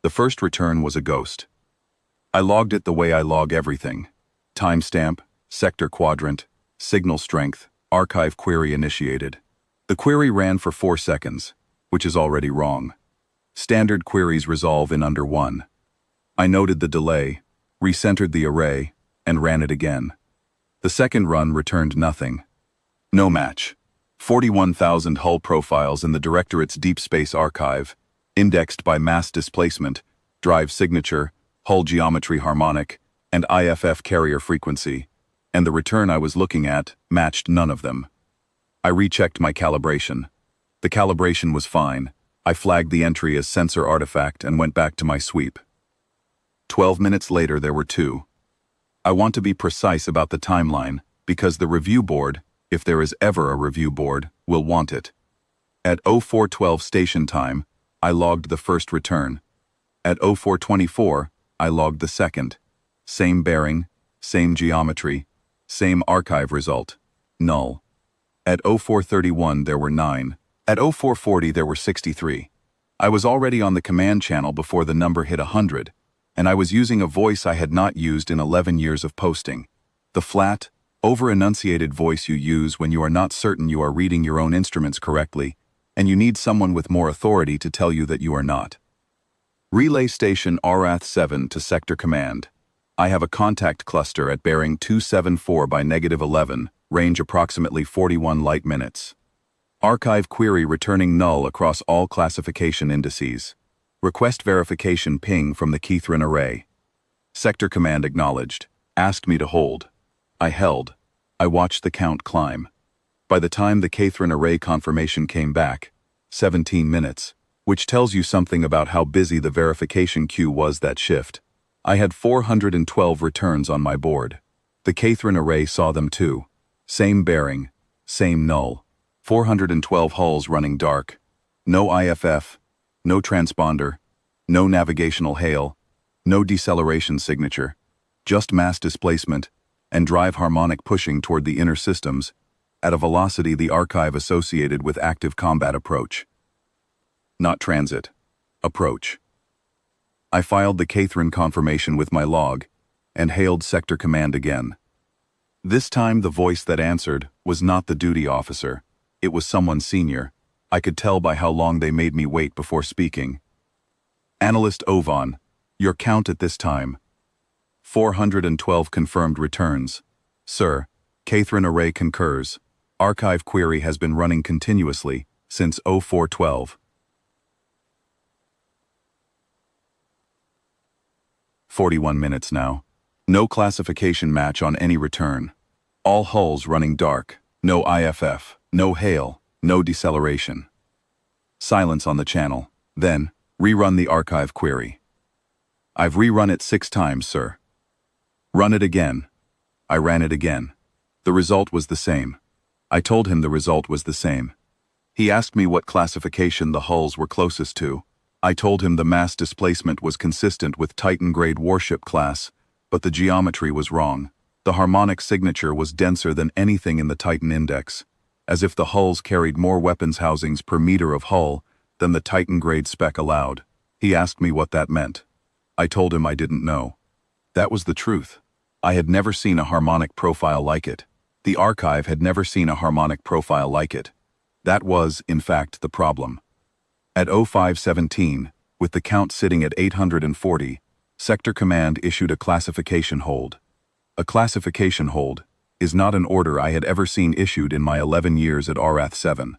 The first return was a ghost. I logged it the way I log everything. Timestamp, sector quadrant, signal strength, archive query initiated. The query ran for 4 seconds, which is already wrong. Standard queries resolve in under 1. I noted the delay, recentered the array, and ran it again. The second run returned nothing. No match. 41,000 hull profiles in the Directorate's Deep Space Archive, indexed by mass displacement, drive signature, hull geometry harmonic, and IFF carrier frequency, and the return I was looking at matched none of them. I rechecked my calibration. The calibration was fine. I flagged the entry as sensor artifact and went back to my sweep. 12 minutes later there were 2. I want to be precise about the timeline, because the review board, if there is ever a review board, will want it. At 0412 station time, I logged the first return. At 0424, I logged the second. Same bearing, same geometry, same archive result, null. At 0431 there were 9. At 0440 there were 63. I was already on the command channel before the number hit 100, and I was using a voice I had not used in 11 years of posting. The flat, over-enunciated voice you use when you are not certain you are reading your own instruments correctly, and you need someone with more authority to tell you that you are not. Relay station Aurath 7 to sector command. I have a contact cluster at bearing 274 by -11, range approximately 41 light minutes. Archive query returning null across all classification indices. Request verification ping from the Catherine array. Sector command acknowledged. Asked me to hold. I held. I watched the count climb. By the time the Catherine array confirmation came back, 17 minutes, which tells you something about how busy the verification queue was that shift. I had 412 returns on my board. The Catherine array saw them too. Same bearing, same null. 412 hulls running dark. No IFF, no transponder, no navigational hail, no deceleration signature, just mass displacement, and drive harmonic pushing toward the inner systems, at a velocity the archive associated with active combat approach. Not transit. Approach. I filed the Catherine confirmation with my log, and hailed sector command again. This time the voice that answered was not the duty officer, it was someone senior. I could tell by how long they made me wait before speaking. Analyst Ovan, your count at this time. 412 confirmed returns. Sir, Catherine array concurs. Archive query has been running continuously since 0412. 41 minutes now. No classification match on any return. All hulls running dark. No IFF, no hail, no deceleration. Silence on the channel. Then, rerun the archive query. I've rerun it 6 times, sir. Run it again. I ran it again. The result was the same. I told him the result was the same. He asked me what classification the hulls were closest to. I told him the mass displacement was consistent with Titan-grade warship class, but the geometry was wrong. The harmonic signature was denser than anything in the Titan index, as if the hulls carried more weapons housings per meter of hull than the Titan-grade spec allowed. He asked me what that meant. I told him I didn't know. That was the truth. I had never seen a harmonic profile like it. The archive had never seen a harmonic profile like it. That was, in fact, the problem. At 0517, with the count sitting at 840, Sector Command issued a classification hold. A classification hold is not an order I had ever seen issued in my 11 years at Aurath 7.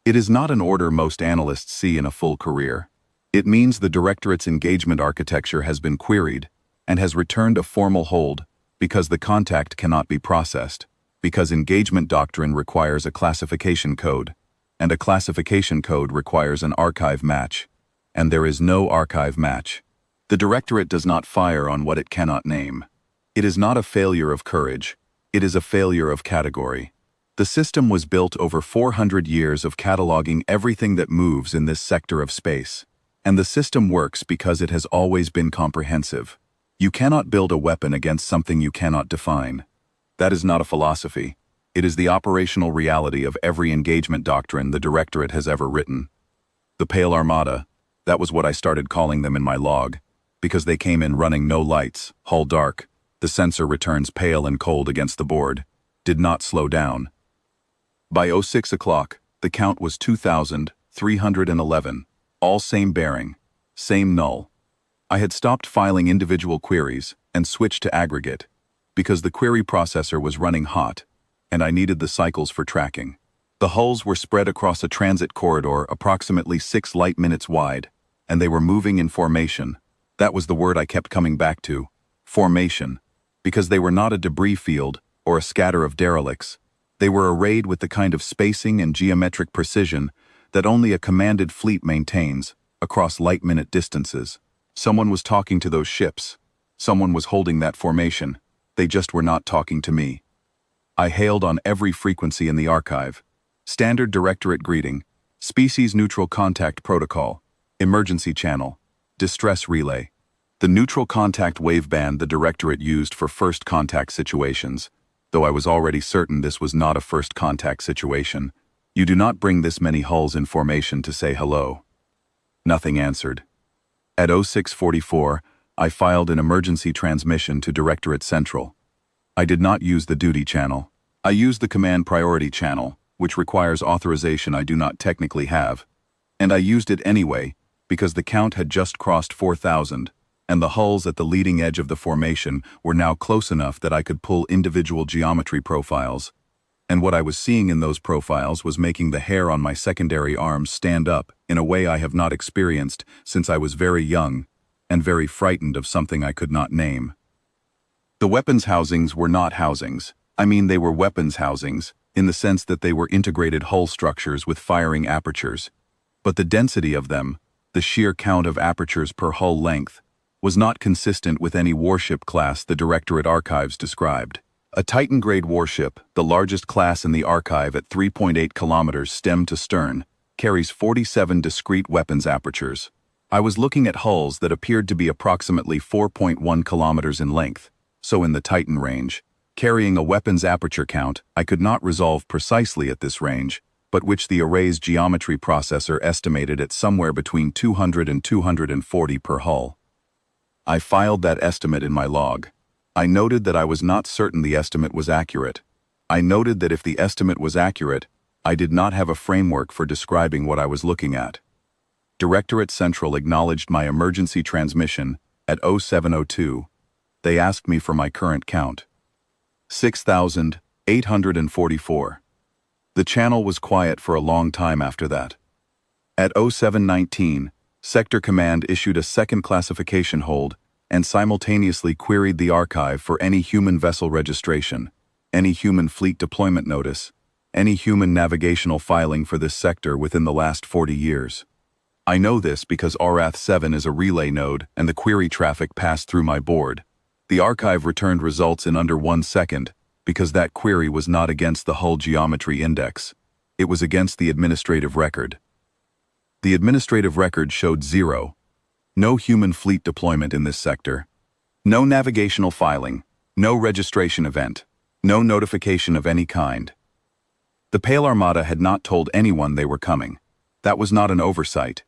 It is not an order most analysts see in a full career. It means the Directorate's engagement architecture has been queried and has returned a formal hold because the contact cannot be processed, because engagement doctrine requires a classification code, and a classification code requires an archive match, and there is no archive match. The Directorate does not fire on what it cannot name. It is not a failure of courage, it is a failure of category. The system was built over 400 years of cataloging everything that moves in this sector of space. And the system works because it has always been comprehensive. You cannot build a weapon against something you cannot define. That is not a philosophy. It is the operational reality of every engagement doctrine the Directorate has ever written. The Pale Armada, That was what I started calling them in my log, because they came in running no lights, hull dark. The sensor returns pale and cold against the board. Did not slow down. By 06 o'clock, the count was 2,311, all same bearing, same null. I had stopped filing individual queries and switched to aggregate, because the query processor was running hot, and I needed the cycles for tracking. The hulls were spread across a transit corridor approximately 6 light minutes wide, and they were moving in formation. That was the word I kept coming back to, formation, because they were not a debris field or a scatter of derelicts. They were arrayed with the kind of spacing and geometric precision that only a commanded fleet maintains across light-minute distances. Someone was talking to those ships. Someone was holding that formation. They just were not talking to me. I hailed on every frequency in the archive. Standard Directorate greeting, species neutral contact protocol, emergency channel, distress relay. The neutral contact waveband the Directorate used for first contact situations, though I was already certain this was not a first contact situation. You do not bring this many hulls in formation to say hello. Nothing answered. At 0644, I filed an emergency transmission to Directorate Central. I did not use the duty channel. I used the command priority channel, which requires authorization I do not technically have. And I used it anyway, because the count had just crossed 4,000, and the hulls at the leading edge of the formation were now close enough that I could pull individual geometry profiles. And what I was seeing in those profiles was making the hair on my secondary arms stand up in a way I have not experienced since I was very young and very frightened of something I could not name. The weapons housings were not housings. I mean, they were weapons housings, in the sense that they were integrated hull structures with firing apertures. But the density of them, the sheer count of apertures per hull length, was not consistent with any warship class the Directorate Archives described. A Titan-grade warship, the largest class in the archive at 3.8 kilometers stem to stern, carries 47 discrete weapons apertures. I was looking at hulls that appeared to be approximately 4.1 kilometers in length, so in the Titan range, carrying a weapons aperture count I could not resolve precisely at this range, but which the array's geometry processor estimated at somewhere between 200 and 240 per hull. I filed that estimate in my log. I noted that I was not certain the estimate was accurate. I noted that if the estimate was accurate, I did not have a framework for describing what I was looking at. Directorate Central acknowledged my emergency transmission at 0702. They asked me for my current count. 6,844. The channel was quiet for a long time after that. At 0719, Sector Command issued a second classification hold and simultaneously queried the archive for any human vessel registration, any human fleet deployment notice, any human navigational filing for this sector within the last 40 years. I know this because Aurath 7 is a relay node and the query traffic passed through my board. The archive returned results in under 1 second because that query was not against the hull geometry index. It was against the administrative record. The administrative record showed 0. No human fleet deployment in this sector. No navigational filing. No registration event. No notification of any kind. The Pale Armada had not told anyone they were coming. That was not an oversight.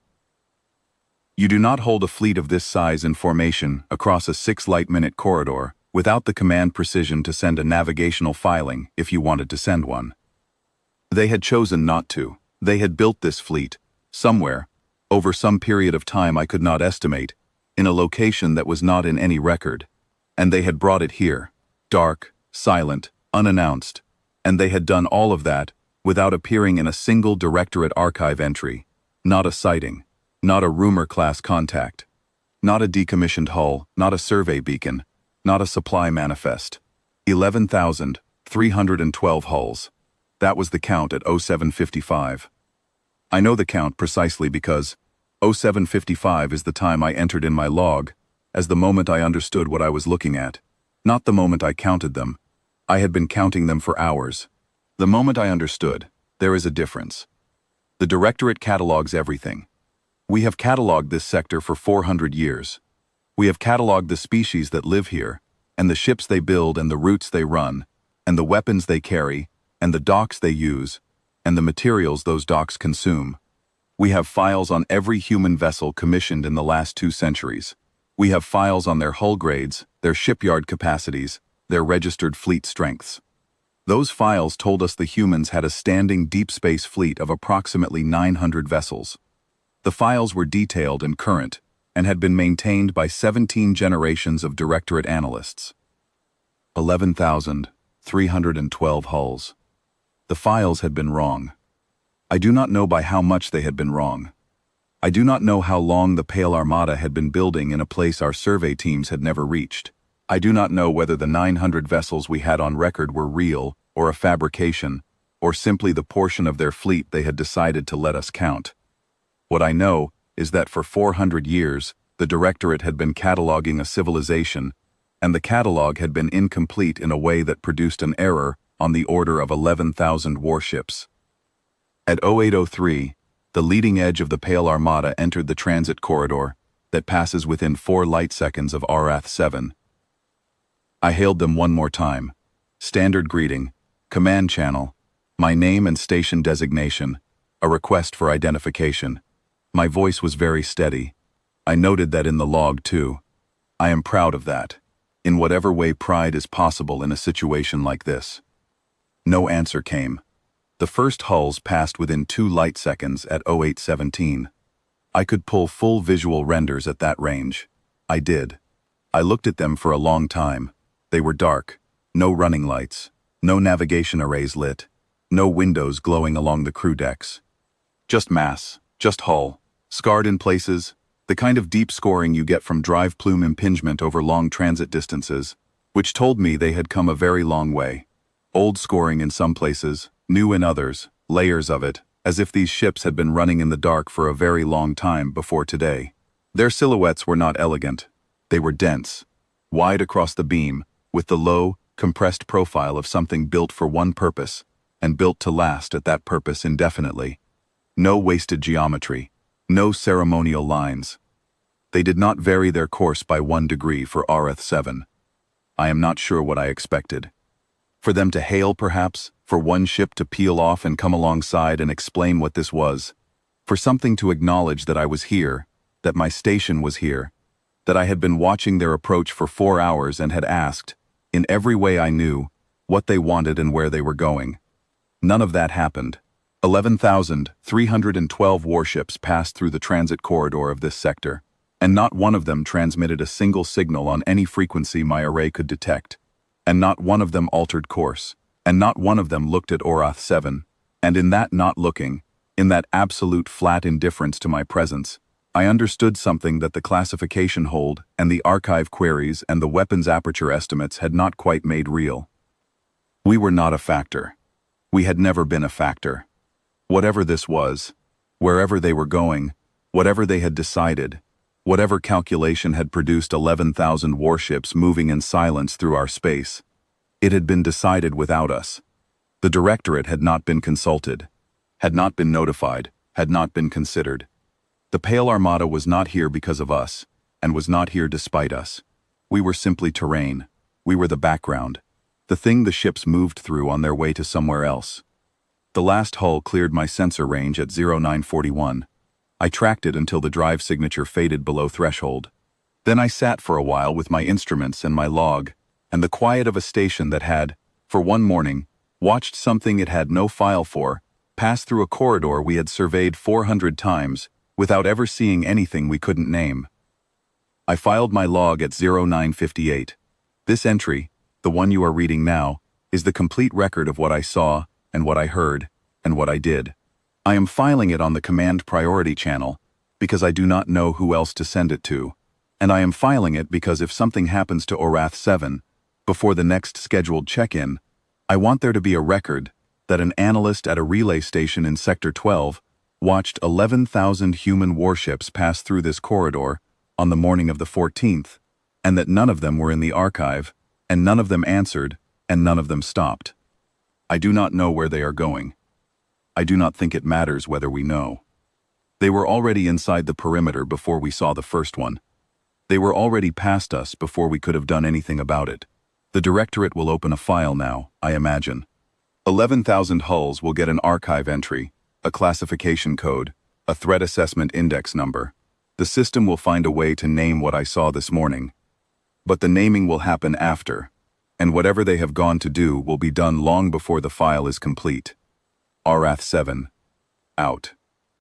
You do not hold a fleet of this size in formation across a 6 light-minute corridor without the command precision to send a navigational filing if you wanted to send one. They had chosen not to. They had built this fleet, somewhere, over some period of time I could not estimate, in a location that was not in any record. And they had brought it here, dark, silent, unannounced, and they had done all of that without appearing in a single Directorate archive entry, not a sighting, not a rumor class contact, not a decommissioned hull, not a survey beacon, not a supply manifest. 11,312 hulls. That was the count at 0755. I know the count precisely because 0755 is the time I entered in my log, as the moment I understood what I was looking at, not the moment I counted them. I had been counting them for hours. The moment I understood, there is a difference. The Directorate catalogs everything. We have catalogued this sector for 400 years. We have catalogued the species that live here, and the ships they build and the routes they run, and the weapons they carry, and the docks they use, and the materials those docks consume. We have files on every human vessel commissioned in the last 2 centuries. We have files on their hull grades, their shipyard capacities, their registered fleet strengths. Those files told us the humans had a standing deep space fleet of approximately 900 vessels. The files were detailed and current, and had been maintained by 17 generations of directorate analysts. 11,312 hulls. The files had been wrong. I do not know by how much they had been wrong. I do not know how long the Pale Armada had been building in a place our survey teams had never reached. I do not know whether the 900 vessels we had on record were real, or a fabrication, or simply the portion of their fleet they had decided to let us count. What I know is that for 400 years, the Directorate had been cataloging a civilization, and the catalog had been incomplete in a way that produced an error on the order of 11,000 warships. At 0803, the leading edge of the Pale Armada entered the transit corridor that passes within 4 light seconds of Aurath 7. I hailed them one more time. Standard greeting, command channel, my name and station designation, a request for identification. My voice was very steady. I noted that in the log too. I am proud of that, in whatever way pride is possible in a situation like this. No answer came. The first hulls passed within 2 light seconds at 0817. I could pull full visual renders at that range. I did. I looked at them for a long time. They were dark, no running lights, no navigation arrays lit, no windows glowing along the crew decks. Just mass, just hull, scarred in places, the kind of deep scoring you get from drive plume impingement over long transit distances, which told me they had come a very long way. Old scoring in some places, new in others, layers of it, as if these ships had been running in the dark for a very long time before today. Their silhouettes were not elegant. They were dense, wide across the beam, with the low, compressed profile of something built for one purpose, and built to last at that purpose indefinitely. No wasted geometry, no ceremonial lines. They did not vary their course by 1 degree for Aurath 7. I am not sure what I expected. For them to hail, perhaps, for one ship to peel off and come alongside and explain what this was, for something to acknowledge that I was here, that my station was here, that I had been watching their approach for 4 hours and had asked, in every way I knew, what they wanted and where they were going. None of that happened. 11,312 warships passed through the transit corridor of this sector, and not one of them transmitted a single signal on any frequency my array could detect, and not one of them altered course, and not one of them looked at Aurath 7, and in that not looking, in that absolute flat indifference to my presence, I understood something that the classification hold and the archive queries and the weapons aperture estimates had not quite made real. We were not a factor. We had never been a factor. Whatever this was, wherever they were going, whatever they had decided, whatever calculation had produced 11,000 warships moving in silence through our space, it had been decided without us. The Directorate had not been consulted, had not been notified, had not been considered. The Pale Armada was not here because of us, and was not here despite us. We were simply terrain. We were the background, the thing the ships moved through on their way to somewhere else. The last hull cleared my sensor range at 0941. I tracked it until the drive signature faded below threshold. Then I sat for a while with my instruments and my log, and the quiet of a station that had, for one morning, watched something it had no file for, pass through a corridor we had surveyed 400 times, without ever seeing anything we couldn't name. I filed my log at 0958. This entry, the one you are reading now, is the complete record of what I saw, and what I heard, and what I did. I am filing it on the command priority channel, because I do not know who else to send it to, and I am filing it because if something happens to Aurath 7, before the next scheduled check-in, I want there to be a record that an analyst at a relay station in Sector 12 watched 11,000 human warships pass through this corridor on the morning of the 14th, and that none of them were in the archive, and none of them answered, and none of them stopped. I do not know where they are going. I do not think it matters whether we know. They were already inside the perimeter before we saw the first one. They were already past us before we could have done anything about it. The Directorate will open a file now, I imagine. 11,000 hulls will get an archive entry, a classification code, A threat assessment index number. The system will find a way to name what I saw this morning. But the naming will happen after, and whatever they have gone to do will be done long before the file is complete. Aurath 7. Out.